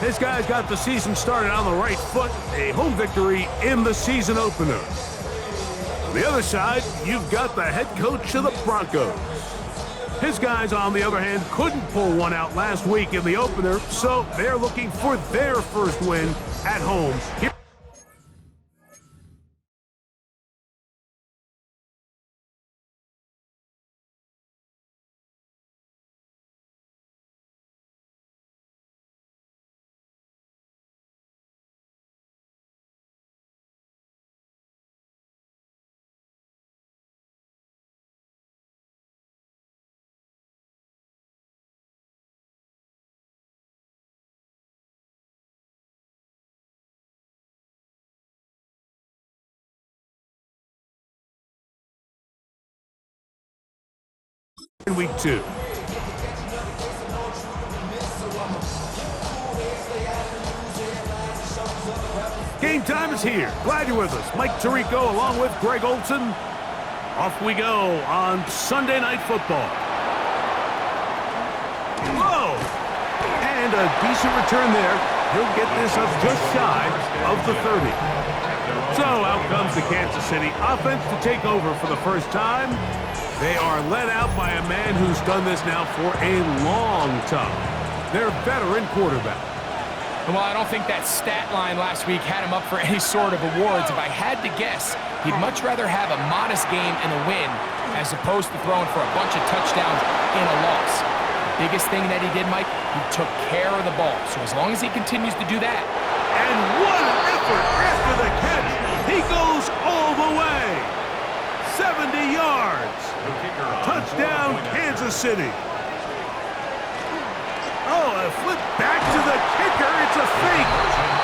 His guys got the season started on the right foot, a home victory in the season opener. On the other side, you've got the head coach of the Broncos. His guys, on the other hand, couldn't pull one out last week in the opener, so they're looking for their first win at home. In week 2. Game time is here. Glad you're with us. Mike Tirico along with Greg Olson. Off we go on Sunday Night Football. Whoa! And a decent return there. He'll get this up just shy of the 30. So out comes the Kansas City offense to take over for the first time. They are led out by a man who's done this now for a long time. Their veteran quarterback. And while I don't think that stat line last week had him up for any sort of awards, if I had to guess, he'd much rather have a modest game and a win as opposed to throwing for a bunch of touchdowns in a loss. The biggest thing that he did, Mike, he took care of the ball. So as long as he continues to do that. And what an effort after the catch. He goes all the way. 70 yards. Touchdown, Kansas City. Oh, a flip back to the kicker. It's a fake.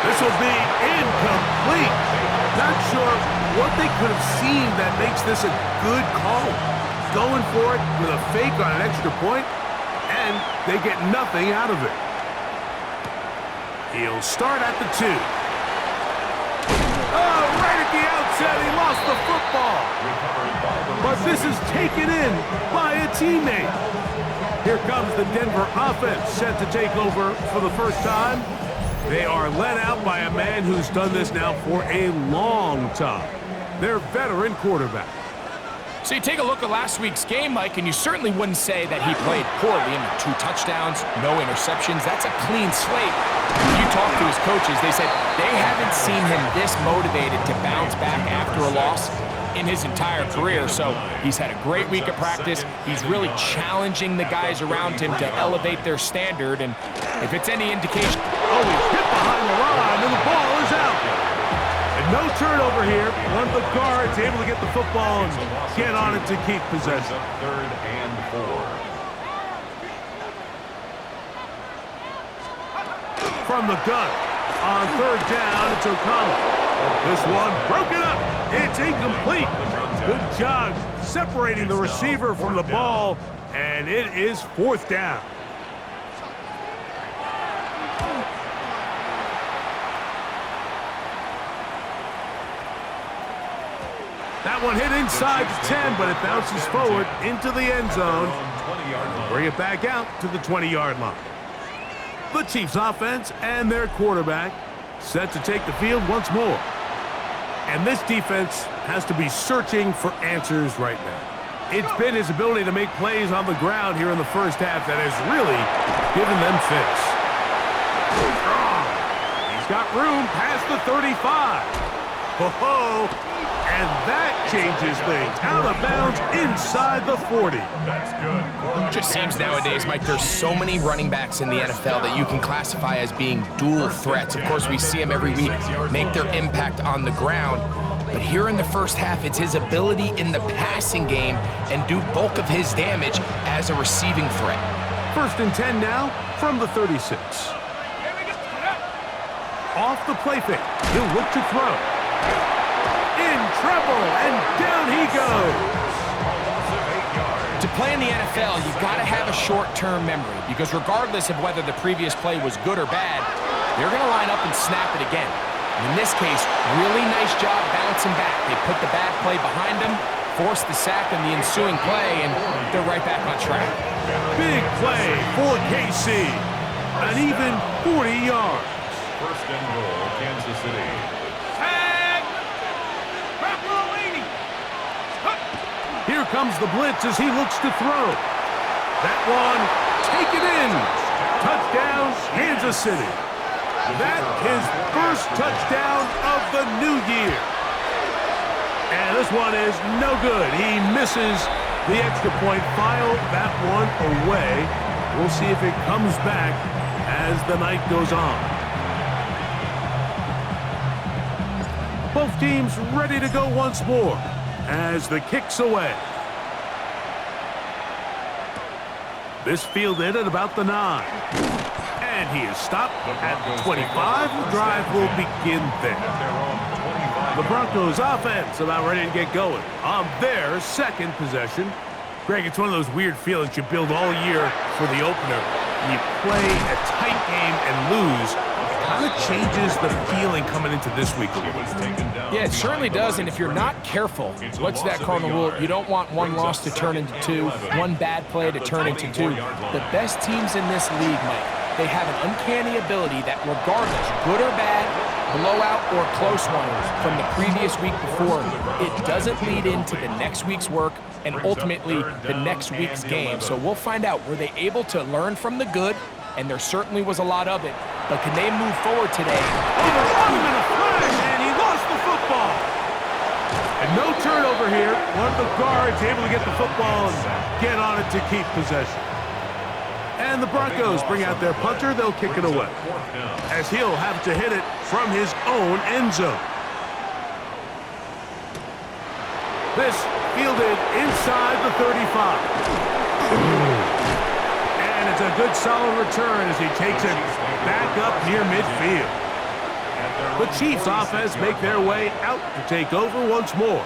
This will be incomplete. Not sure what they could have seen that makes this a good call. Going for it with a fake on an extra point, and they get nothing out of it. He'll start at the 2. Oh, right at the outset, he lost the football. But this is taken in by a teammate. Here comes the Denver offense set to take over for the first time. They are led out by a man who's done this now for a long time. Their veteran quarterback. So you take a look at last week's game, Mike, and you certainly wouldn't say that he played poorly. I mean, 2 touchdowns, no interceptions. That's a clean slate. When you talk to his coaches, they said they haven't seen him this motivated to bounce back after a loss in his entire career. So he's had a great week of practice. He's really challenging the guys around him to elevate their standard. And if it's any indication... Oh, he's hit behind the line, and the ball is out. And no turnover here. One of the guards able to get the football and get on it to keep possession. 3rd and 4. From the gun. On 3rd down, it's O'Connell. This one broken up. It's incomplete. Good job separating the receiver from the ball, and it is 4th down. That one hit inside the 10, but it bounces forward into the end zone. Bring it back out to the 20-yard line. The Chiefs offense and their quarterback set to take the field once more. And this defense has to be searching for answers right now. It's been his ability to make plays on the ground here in the first half that has really given them fits. He's got room past the 35. Ho-ho! And that changes things. Out of bounds inside the 40. That's good. Just seems nowadays, Mike, there's so many running backs in the NFL that you can classify as being dual threats. Of course, we see them every week make their impact on the ground. But here in the first half, it's his ability in the passing game and do bulk of his damage as a receiving threat. 1st and 10 now from the 36. Off the play fake. He'll look to throw. In trouble, and down he goes. To play in the NFL, you've got to have a short-term memory, because regardless of whether the previous play was good or bad, they're going to line up and snap it again. And in this case, really nice job bouncing back. They put the bad play behind them, forced the sack in the ensuing play, and they're right back on track. Big play for KC. an even 40 yards. First and goal, Kansas City. Here comes the blitz as he looks to throw. That one, taken in. Touchdown, Kansas City. That's his first touchdown of the new year. And this one is no good. He misses the extra point. File that one away. We'll see if it comes back as the night goes on. Both teams ready to go once more as the kick's away. This fielded at about the 9. And he is stopped at the 25. The drive will begin there. The Broncos offense about ready to get going on their second possession. Greg, it's one of those weird feelings you build all year for the opener. You play a tight game and lose. It kind of changes the feeling coming into this week. Yeah, it certainly does, and if you're not careful, what's that cardinal rule? You don't want one loss to turn into 2, one bad play to turn into 2. The best teams in this league, Mike, they have an uncanny ability that regardless, good or bad, blowout or close one from the previous week before, it doesn't lead into the next week's work and ultimately the next week's game. So we'll find out, were they able to learn from the good? And there certainly was a lot of it. But can they move forward today? Overrun him in a flash, and he lost the football. And no turnover here. One of the guards able to get the football and get on it to keep possession. And the Broncos bring out their punter. They'll kick it away, as he'll have to hit it from his own end zone. This fielded inside the 35. And it's a good solid return as he takes it back up near midfield. The Chiefs offense make their way out to take over once more.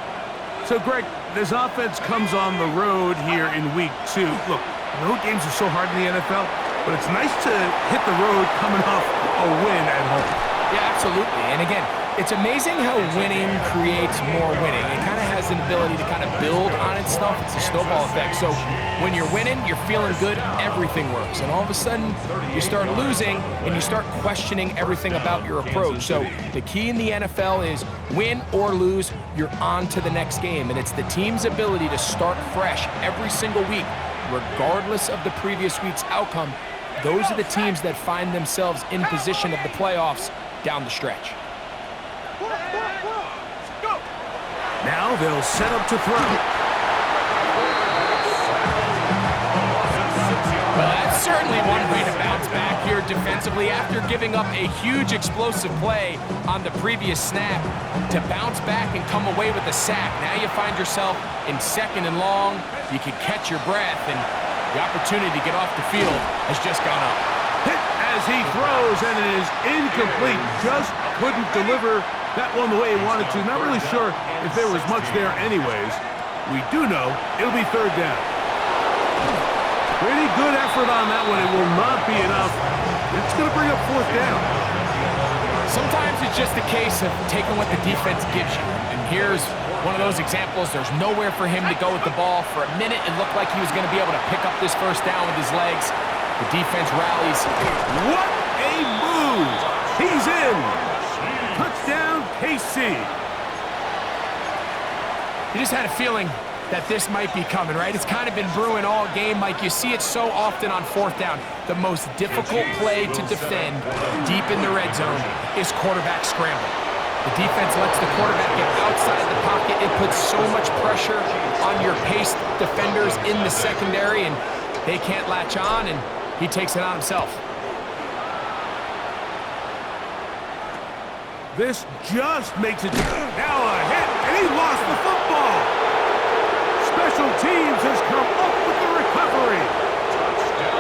So, Greg, this offense comes on the road here in week 2. Look, road games are so hard in the NFL, but it's nice to hit the road coming off a win at home. Yeah, absolutely. And again, it's amazing how winning creates more winning. It kind of has an ability to kind of build on itself. It's a snowball effect. So when you're winning, you're feeling good, everything works. And all of a sudden, you start losing, and you start questioning everything about your approach. So the key in the NFL is win or lose, you're on to the next game. And it's the team's ability to start fresh every single week, regardless of the previous week's outcome. Those are the teams that find themselves in position of the playoffs down the stretch. Now they'll set up to throw. Well, that's certainly one way to bounce back here defensively after giving up a huge explosive play on the previous snap. To bounce back and come away with a sack. Now you find yourself in 2nd and long. You can catch your breath, and the opportunity to get off the field has just gone up. Hit as he throws, and it is incomplete. Just couldn't deliver that one the way he wanted to. Not really sure if there was much there anyways. We do know it'll be 3rd down. Pretty good effort on that one. It will not be enough. It's going to bring up 4th down. Sometimes it's just a case of taking what the defense gives you. And here's one of those examples. There's nowhere for him to go with the ball. For a minute, it looked like he was going to be able to pick up this 1st down with his legs. The defense rallies. What a move! He's in! Touchdown, KC. You just had a feeling that this might be coming, right? It's kind of been brewing all game, Mike. You see it so often on 4th down. The most difficult play to defend deep in the red zone is quarterback scramble. The defense lets the quarterback get outside the pocket. It puts so much pressure on your paced defenders in the secondary, and they can't latch on, and he takes it on himself. This just makes it now a hit, and he lost the football. Special teams has come up with the recovery,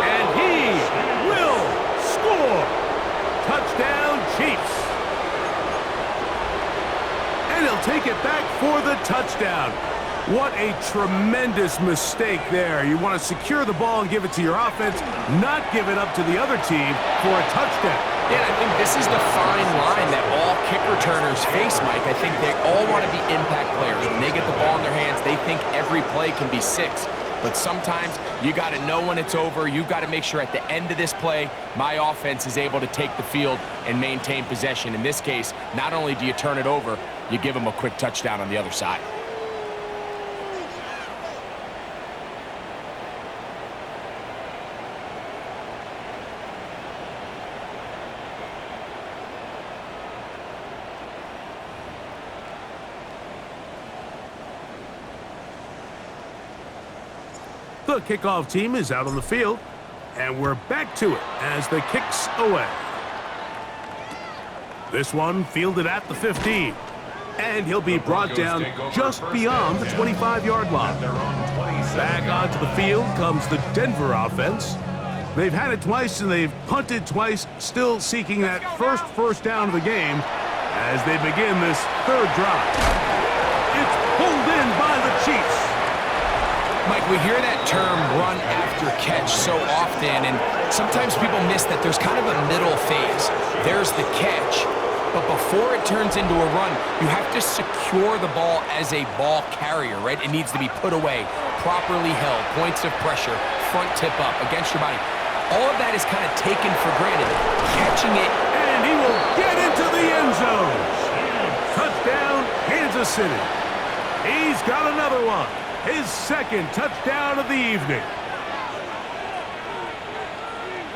and he will score. Touchdown, Chiefs. And he'll take it back for the touchdown. What a tremendous mistake there. You want to secure the ball and give it to your offense, not give it up to the other team for a touchdown. Yeah, I think this is the fine line that all kick returners face, Mike. I think they all want to be impact players. When they get the ball in their hands, they think every play can be 6. But sometimes you got to know when it's over. You got to make sure at the end of this play, my offense is able to take the field and maintain possession. In this case, not only do you turn it over, you give them a quick touchdown on the other side. The kickoff team is out on the field, and we're back to it as the kick's away. This one fielded at the 15, and he'll be brought down just beyond the 25-yard line. Back onto the field comes the Denver offense. They've had it twice, and they've punted twice, still seeking that first down of the game as they begin this third drive. It's pulled in by the Chiefs. Mike, we hear that term run after catch so often, and sometimes people miss that there's kind of a middle phase. There's the catch, but before it turns into a run, you have to secure the ball as a ball carrier, right? It needs to be put away, properly held, points of pressure, front tip up against your body. All of that is kind of taken for granted. Catching it, and he will get into the end zone. Touchdown, Kansas City. He's got another one. His second touchdown of the evening.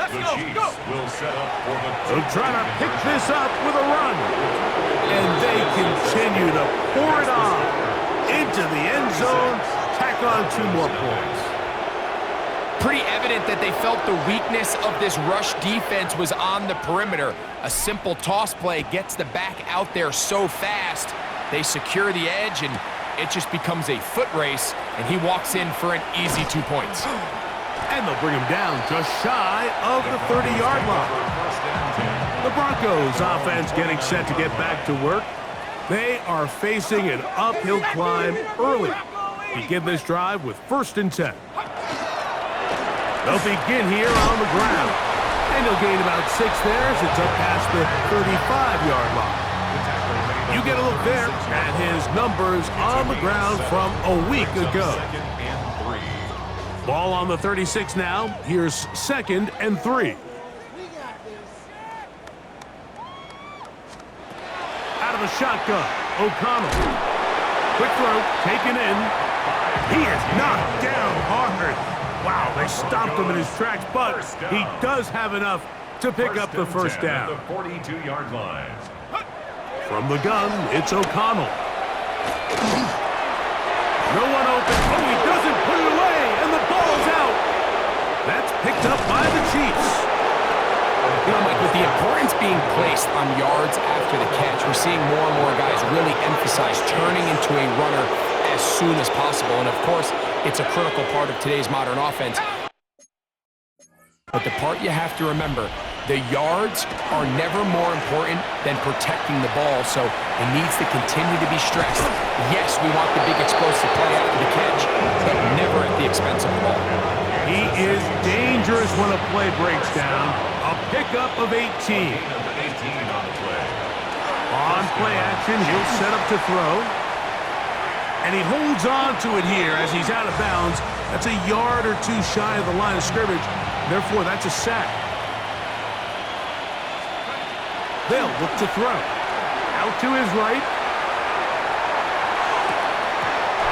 The Chiefs will set up for the... They'll try to pick this up with a run. And they continue to pour it on. Into the end zone, tack on 2 more points. Pretty evident that they felt the weakness of this rush defense was on the perimeter. A simple toss play gets the back out there so fast. They secure the edge, and it just becomes a foot race, and he walks in for an easy 2 points. And they'll bring him down just shy of the 30-yard line. The Broncos offense getting set to get back to work. They are facing an uphill climb early. Begin this drive with 1st and 10. They'll begin here on the ground. And they'll gain about 6 there as it's up past the 35-yard line. You get a look there at his numbers on the ground from a week ago. Ball on the 36 now. Here's 2nd and 3. Out of the shotgun, O'Connell. Quick throw, taken in. He is knocked down hard. Wow, they stopped him in his tracks, but he does have enough to pick up the first down. The 42-yard line. From the gun, it's O'Connell. No one open. Oh, he doesn't put it away, and the ball's out. That's picked up by the Chiefs. You know, Mike, with the importance being placed on yards after the catch, we're seeing more and more guys really emphasize turning into a runner as soon as possible. And, of course, it's a critical part of today's modern offense. But the part you have to remember, the yards are never more important than protecting the ball, so it needs to continue to be stressed. Yes, we want the big explosive play after the catch, but never at the expense of the ball. He is dangerous when a play breaks down. A pickup of 18. On play action, he'll set up to throw. And he holds on to it here as he's out of bounds. That's a yard or 2 shy of the line of scrimmage. Therefore, that's a sack. They'll look to throw. Out to his right.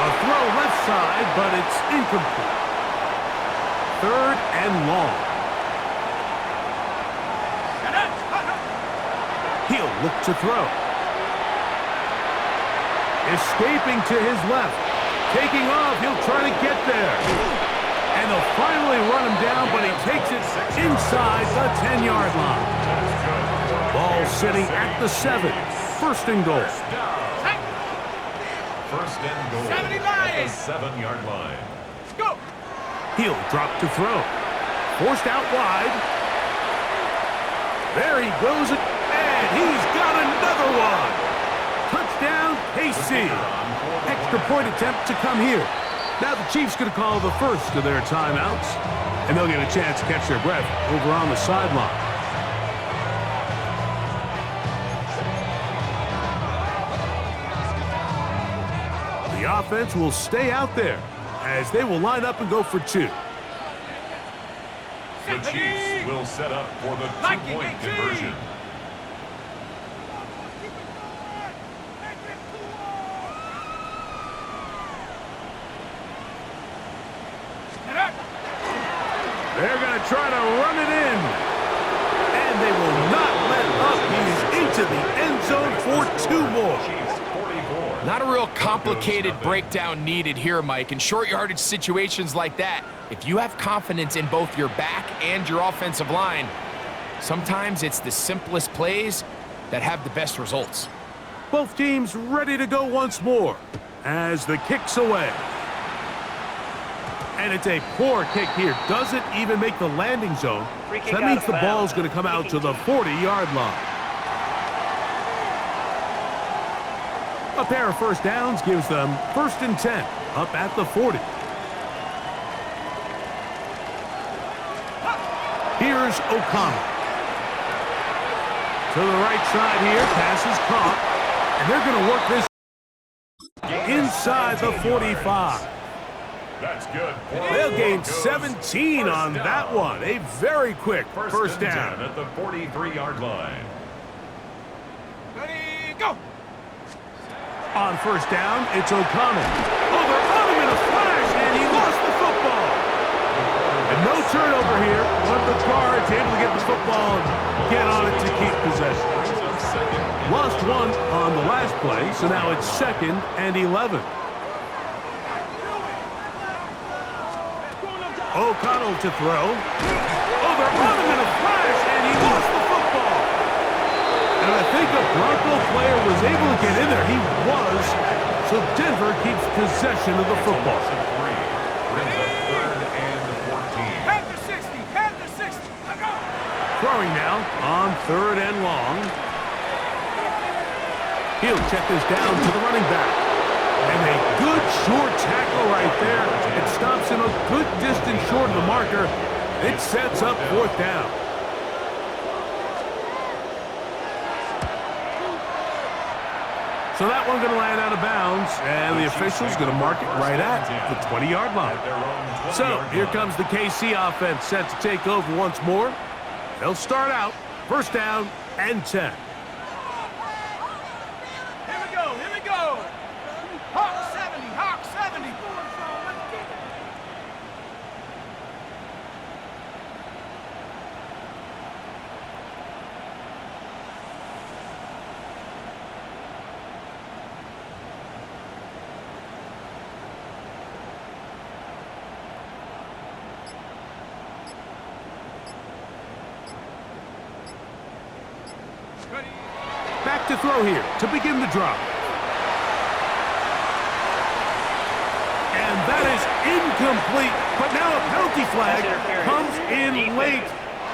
A throw left side, but it's incomplete. 3rd and long. He'll look to throw. Escaping to his left. Taking off, he'll try to get there. And they'll finally run him down, but he takes it inside the 10-yard line. Ball sitting at the 7. 1st and goal. 1st and goal at the 7-yard line. Go. He'll drop to throw. Forced out wide. There he goes, and he's got another one. Touchdown, KC. Extra point attempt to come here. Now the Chiefs going to call the first of their timeouts, and they'll get a chance to catch their breath over on the sideline. The offense will stay out there as they will line up and go for two. The Chiefs will set up for the two-point conversion. They're going to try to run it in. And they will not let up. He's into the end zone for two more. Not a real complicated breakdown needed here, Mike. In short yardage situations like that, if you have confidence in both your back and your offensive line, sometimes it's the simplest plays that have the best results. Both teams ready to go once more as the kick's away. And it's a poor kick here. Doesn't even make the landing zone. So that means the ball's going to come out to the 40-yard line. A pair of first downs gives them 1st and 10 up at the 40. Here's O'Connell. To the right side here, pass is caught. And they're going to work this inside the 45. That's good. They'll gain 17 on that one. A very quick first down. At the 43-yard line. Ready, go! On first down, it's O'Connell. Oh, they're on him in a flash, and he lost the football. And no turnover here, but the guard's able to get the football and get on it to keep possession. Lost one on the last play, so now it's 2nd and 11. O'Connell to throw. Oh, they're on him in a flash, and he lost the football. And I think a Bronco player was able to get in there. He was. So Denver keeps possession of the football. Head to 60, head to 60. Let go. Throwing now on 3rd and long. He'll check this down to the running back. And a good short tackle right there. It stops him a good distance short of the marker. It sets up 4th down. So that one going to land out of bounds, and the official's going to mark it right at the 20-yard line. So here comes the KC offense set to take over once more. They'll start out 1st down and 10. Here we go, here we go. Hawk 70, Hawk 70. Back to throw here to begin the drop. And that is incomplete, but now a penalty flag comes in late.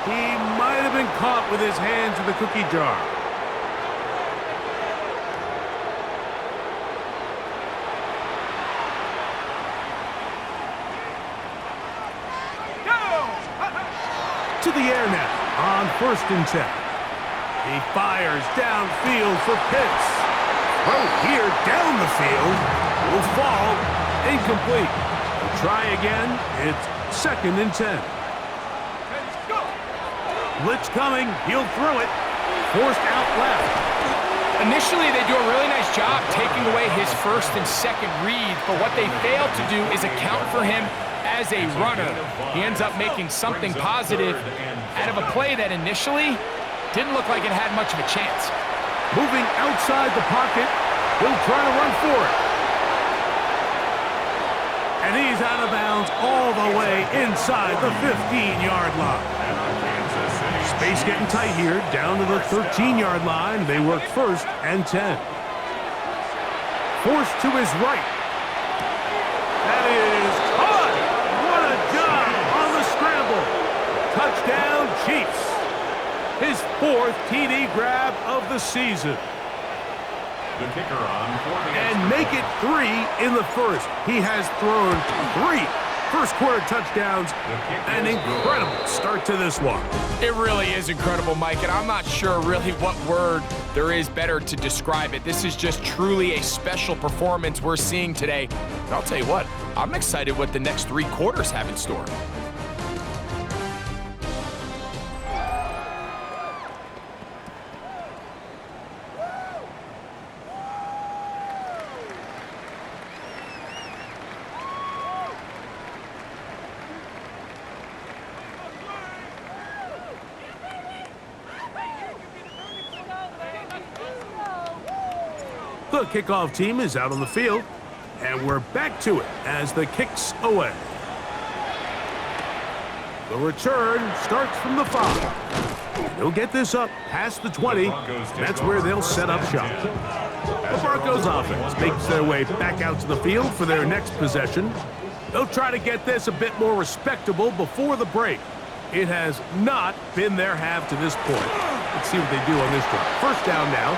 He might have been caught with his hands in the cookie jar. To the air now on 1st and 10. He fires downfield for Pitts. Throw here down the field. Will fall. Incomplete. We'll try again. It's 2nd and 10. Blitz coming. He'll throw it. Forced out left. Initially, they do a really nice job taking away his 1st and 2nd read, but what they fail to do is account for him as a runner. He ends up making something positive out of a play that initially didn't look like it had much of a chance. Moving outside the pocket. He'll try to run for it. And he's out of bounds all the way inside the 15-yard line. Space getting tight here, down to the 13-yard line. They work 1st and 10. Forced to his right. That is caught. What a job on the scramble. Touchdown, Chiefs. His 4th TD grab of the season. The kicker on for the And make it 3 in the 1st. He has thrown 3 first-quarter touchdowns. An incredible start to this one. It really is incredible, Mike, and I'm not sure really what word there is better to describe it. This is just truly a special performance we're seeing today. And I'll tell you what, I'm excited what the next 3 quarters have in store. The kickoff team is out on the field, and we're back to it as the kick's away. The return starts from the 5. They'll get this up past the 20. That's where they'll set up shop. The Broncos offense makes their way back out to the field for their next possession. They'll try to get this a bit more respectable before the break. It has not been their half to this point. Let's see what they do on this drive. First down now.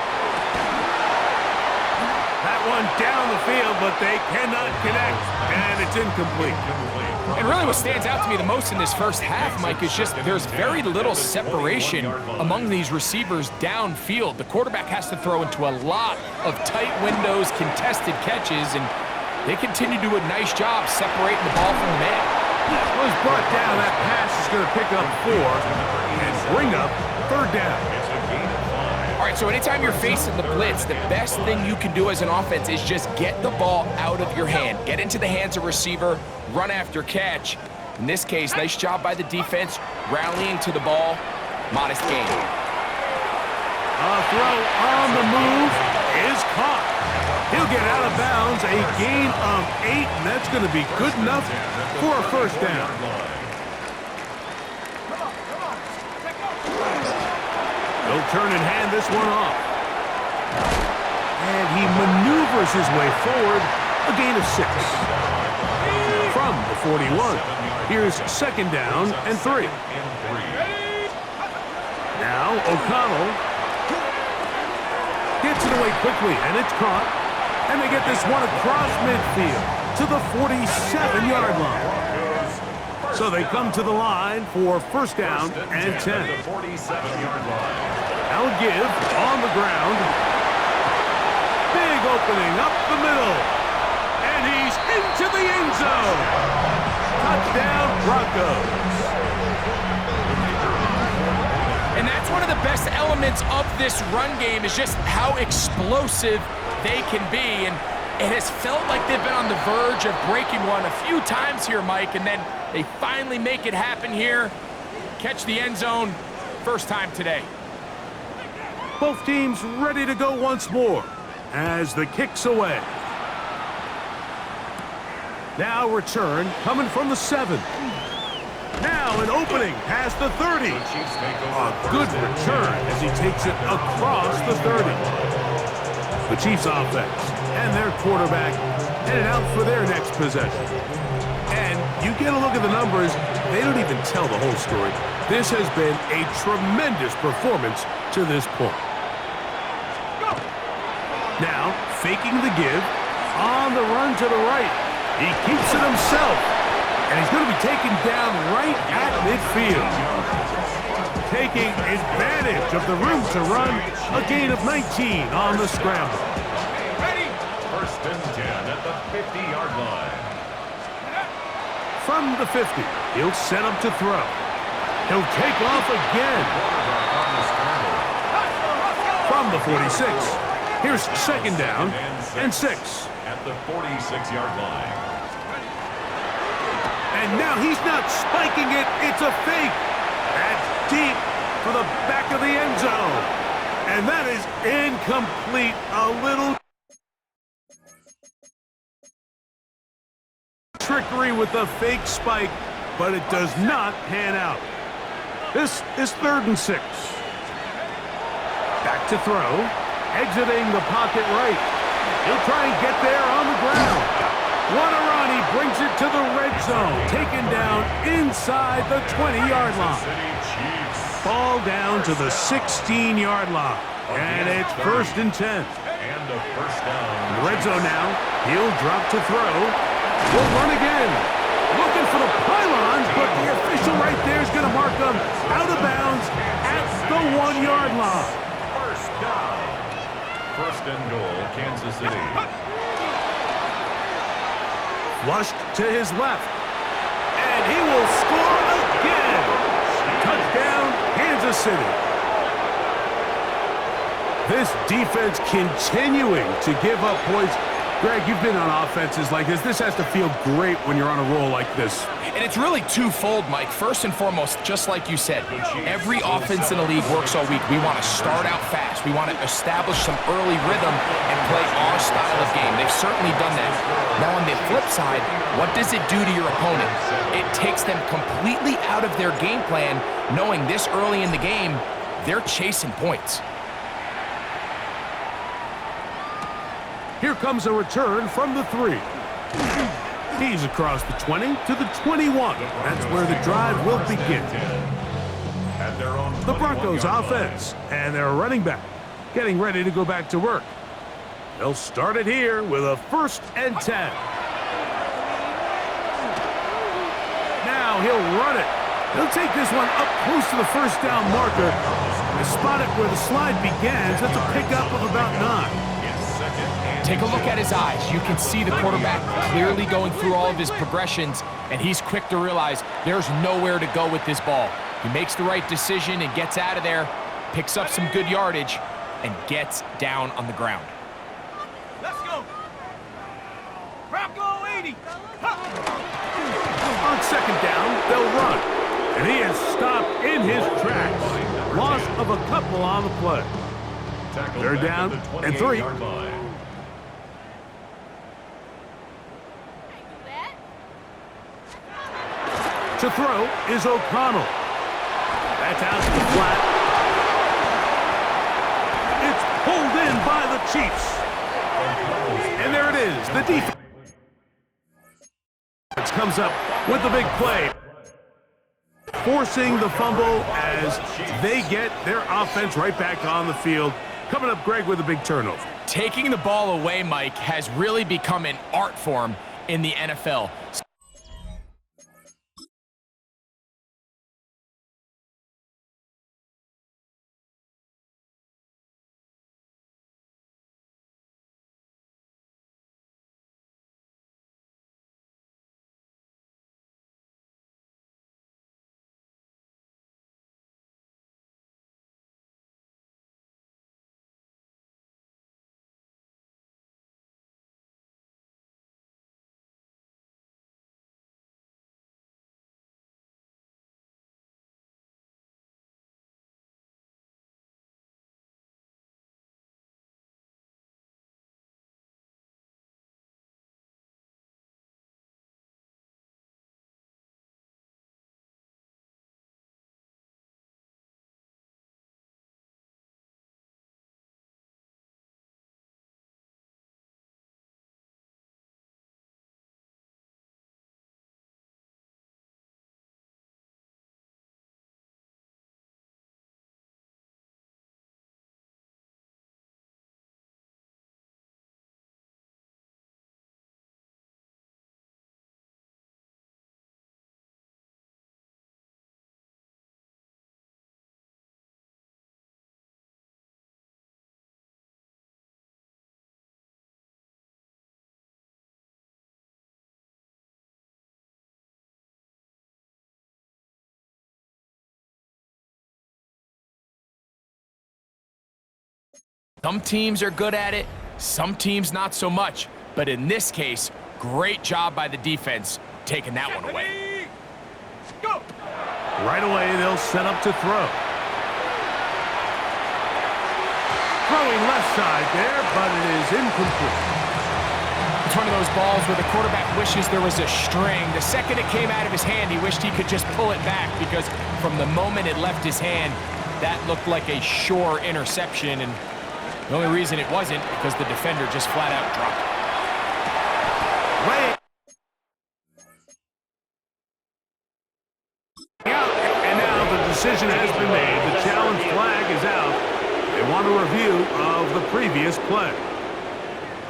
That one down the field, but they cannot connect, and it's incomplete. And really what stands out to me the most in this first half, Mike, is just there's very little separation among these receivers downfield. The quarterback has to throw into a lot of tight windows, contested catches, and they continue to do a nice job separating the ball from the man. Well, he's brought down. That pass is going to pick up 4 and bring up 3rd down. All right, so anytime you're facing the blitz, the best thing you can do as an offense is just get the ball out of your hand. Get into the hands of receiver, run after catch. In this case, nice job by the defense, rallying to the ball. Modest gain. A throw on the move is caught. He'll get out of bounds, a gain of 8, and that's going to be good enough for a first down. He'll turn and hand this one off. And he maneuvers his way forward, a gain of 6. From the 41, here's 2nd down and 3. Now O'Connell gets it away quickly, and it's caught. And they get this one across midfield to the 47-yard line. So they come to the line for first down and 10. Now give on the ground. Big opening up the middle. And he's into the end zone. Touchdown, Broncos. And that's one of the best elements of this run game is just how explosive they can be. And it has felt like they've been on the verge of breaking one a few times here, Mike, and then they finally make it happen here. Catch the end zone, first time today. Both teams ready to go once more as the kick's away. Now return coming from the 7. Now an opening past the 30. A good return as he takes it across the 30. The Chiefs offense and their quarterback headed out for their next possession. And you get a look at the numbers, they don't even tell the whole story. This has been a tremendous performance to this point. Now, faking the give, on the run to the right. He keeps it himself, and he's going to be taken down right at midfield. Taking advantage of the room to run, a gain of 19 on the scramble. First and 10 at the 50-yard line. From the 50, he'll set up to throw. He'll take off again. From the 46, here's 2nd down and 6. At the 46-yard line. And now he's not spiking it, it's a fake. That's deep for the back of the end zone. And that is incomplete. A little trickery with the fake spike, but it does not pan out. This is 3rd and 6. Back to throw, exiting the pocket right. He'll try and get there on the ground. What a run, he brings it to the red zone, taken down inside the 20-yard line. Ball down to the 16-yard line, and it's 1st and 10. And a first down. In the red zone now, he'll drop to throw. He'll run again. Looking for the pylons, but the official right there is going to mark him out of bounds at the 1-yard line. First down. First and goal, Kansas City. Flushed to his left. And he will score again. Touchdown, Kansas City. This defense continuing to give up points. Greg, you've been on offenses like this. This has to feel great when you're on a roll like this. And it's really twofold, Mike. First and foremost, just like you said, every offense in the league works all week. We want to start out fast. We want to establish some early rhythm and play our style of game. They've certainly done that. Now, on the flip side, what does it do to your opponent? It takes them completely out of their game plan, knowing this early in the game, they're chasing points. Here comes a return from the 3. He's across the 20 to the 21. That's where the drive will begin. The Broncos offense and their running back getting ready to go back to work. They'll start it here with a 1st and 10. Now he'll run it. He'll take this one up close to the 1st down marker. They spot it where the slide begins. That's a pickup of about 9. Take a look at his eyes. You can see the quarterback clearly going through all of his progressions, and he's quick to realize there's nowhere to go with this ball. He makes the right decision and gets out of there, picks up some good yardage, and gets down on the ground. Let's go. Bronco 80. On 2nd down, they'll run. And he is stopped in his tracks. Loss of a couple on the play. 3rd down and 3. To throw is O'Connell. That's out to the flat. It's pulled in by the Chiefs. And there it is. The defense comes up with the big play, forcing the fumble as they get their offense right back on the field. Coming up, Greg, with a big turnover. Taking the ball away, Mike, has really become an art form in the NFL. Some teams are good at it, some teams not so much. But in this case, great job by the defense taking that one away. Go. Right away, they'll set up to throw. Throwing left side there, but it is incomplete. It's one of those balls where the quarterback wishes there was a string. The second it came out of his hand, he wished he could just pull it back, because from the moment it left his hand, that looked like a sure interception. And the only reason it wasn't because the defender just flat out dropped it. And now the decision has been made. The challenge flag is out. They want a review of the previous play.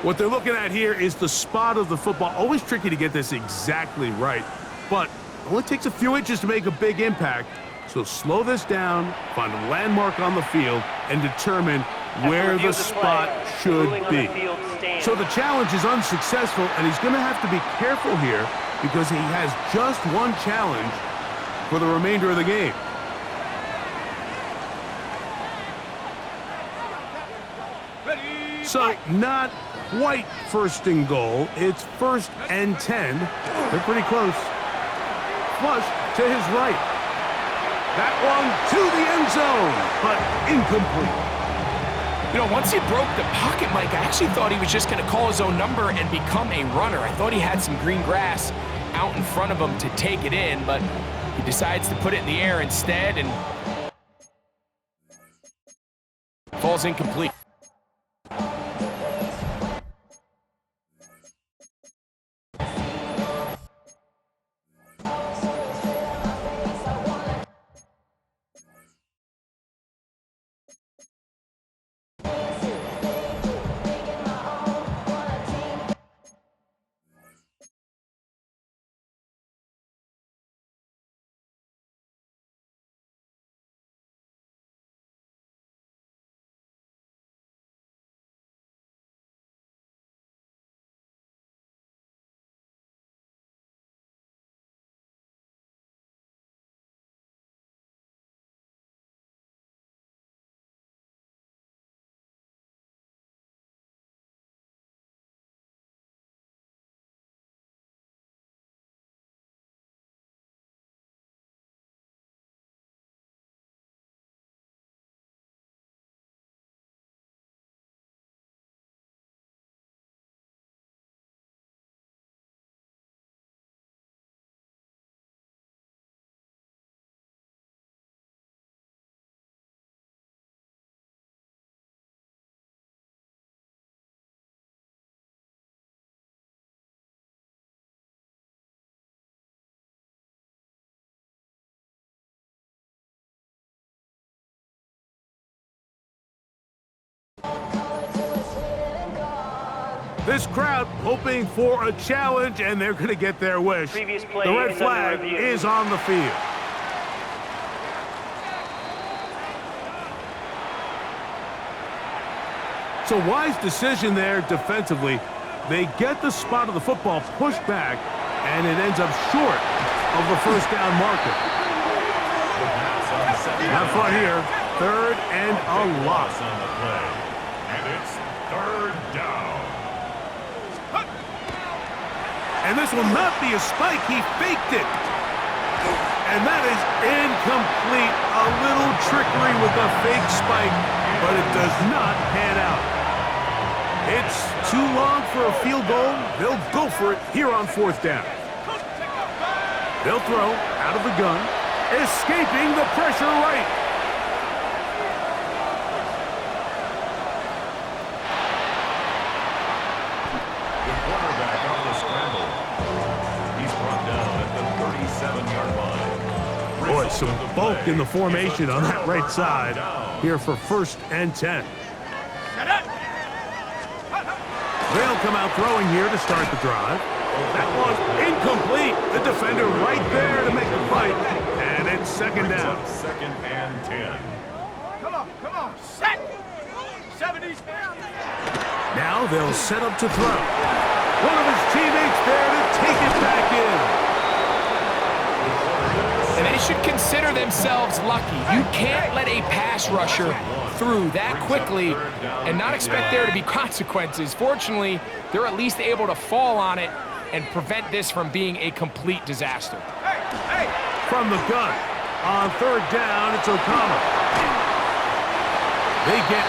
What they're looking at here is the spot of the football. Always tricky to get this exactly right, but it only takes a few inches to make a big impact. So slow this down, find a landmark on the field, and determine where the spot should be. So the challenge is unsuccessful, and he's going to have to be careful here because he has just one challenge for the remainder of the game. So not quite first and goal. It's 1st and 10. They're pretty close. Flush to his right. That one to the end zone, but incomplete. You know, once he broke the pocket, Mike, I actually thought he was just going to call his own number and become a runner. I thought he had some green grass out in front of him to take it in, but he decides to put it in the air instead and falls incomplete. This crowd hoping for a challenge, and they're going to get their wish. The red flag is on the field. So wise decision there defensively. They get the spot of the football pushed back, and it ends up short of the first down marker. Have fun here. 3rd and a lot. On the play. And it's 3rd down. And this will not be a spike. He faked it. And that is incomplete. A little trickery with the fake spike, but it does not pan out. It's too long for a field goal. They'll go for it here on 4th down. They'll throw out of the gun, escaping the pressure right. The quarterback on the scramble. He's brought down at the 37-yard line. Boy, some bulk in the formation on that right side here for 1st and 10. They'll come out throwing here to start the drive. That one incomplete. The defender right there to make the fight. And it's 2nd down. 2nd and 10. Come on, set! 70. Now they'll set up to throw. One of his teammates there to take it back in. And they should consider themselves lucky. You can't let a pass rusher through that quickly and not expect there to be consequences. Fortunately, they're at least able to fall on it and prevent this from being a complete disaster. From the gun, on 3rd down, it's O'Connell. They get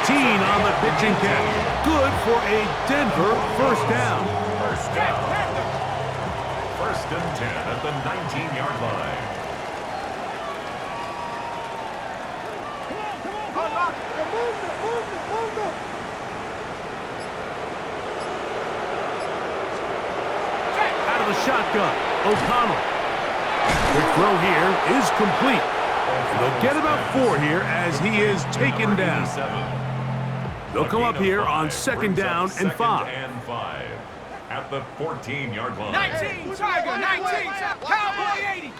18 on the pitch and catch. Good for a Denver 1st down. 1st and 10 at the 19-yard line. Out of the shotgun, O'Connell. Quick throw here is complete. And they'll get about 4 here as he is taken down. They'll come up here on 2nd down and 5. At the 14-yard line. 19, Tiger, 19, Cowboy 80.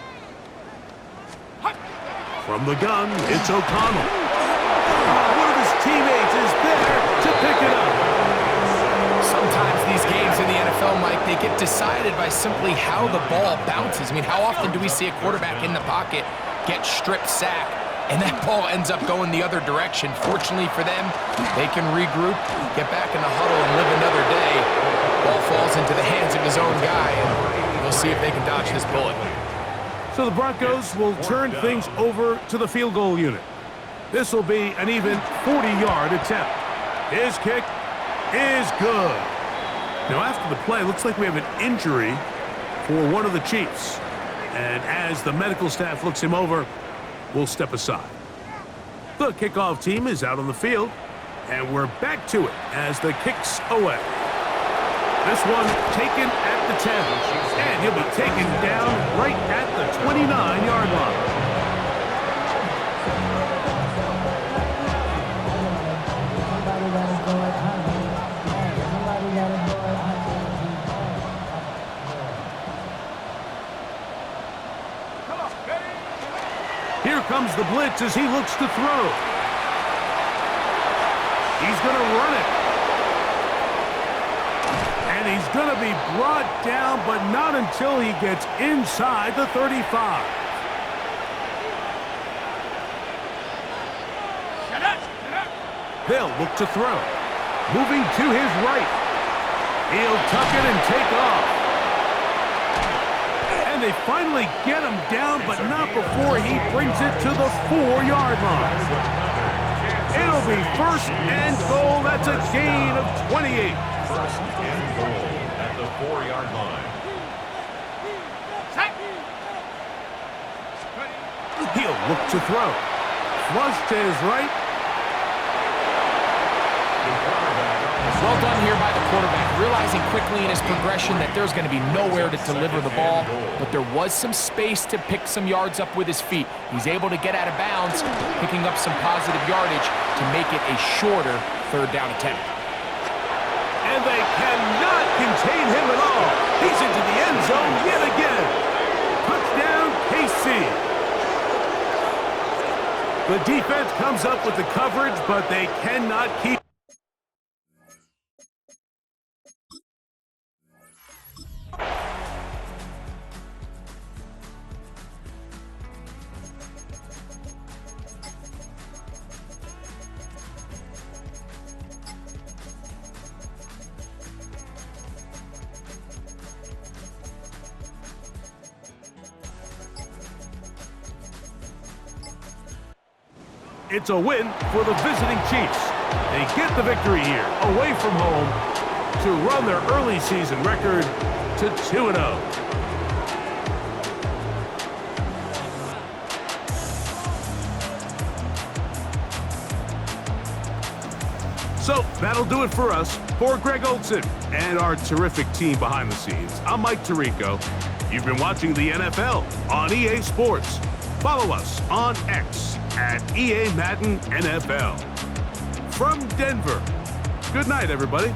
From the gun, it's O'Connell. One of his teammates is there to pick it up. Sometimes these games in the NFL, Mike, they get decided by simply how the ball bounces. I mean, how often do we see a quarterback in the pocket get strip sack, and that ball ends up going the other direction? Fortunately for them, they can regroup, get back in the huddle, and live another day. Ball falls into the hands of his own guy, and we'll see if they can dodge this bullet. So the Broncos will turn things over to the field goal unit. This will be an even 40-yard attempt. His kick is good. Now, after the play, looks like we have an injury for one of the Chiefs. And as the medical staff looks him over, we'll step aside. The kickoff team is out on the field, and we're back to it as the kick's away. This one taken at the 10, and he'll be taken down right at the 29-yard line. Here comes the blitz as he looks to throw. He's going to run it. And he's going to be brought down, but not until he gets inside the 35. They'll look to throw. Moving to his right. He'll tuck it and take off. And they finally get him down, but not before he brings it to the 4-yard line. It'll be first and goal. That's a gain of 28. First and goal at the 4-yard line. He'll look to throw. Flush to his right. Well done here by the quarterback, realizing quickly in his progression that there's going to be nowhere to deliver the ball, but there was some space to pick some yards up with his feet. He's able to get out of bounds, picking up some positive yardage to make it a shorter third down attempt. And they cannot contain him at all. He's into the end zone yet again. Touchdown, KC. The defense comes up with the coverage, but they cannot keep. It's a win for the visiting Chiefs. They get the victory here, away from home, to run their early season record to 2-0. So that'll do it for us. For Greg Olson and our terrific team behind the scenes, I'm Mike Tirico. You've been watching the NFL on EA Sports. Follow us on X at EA Madden NFL. From Denver, good night, everybody.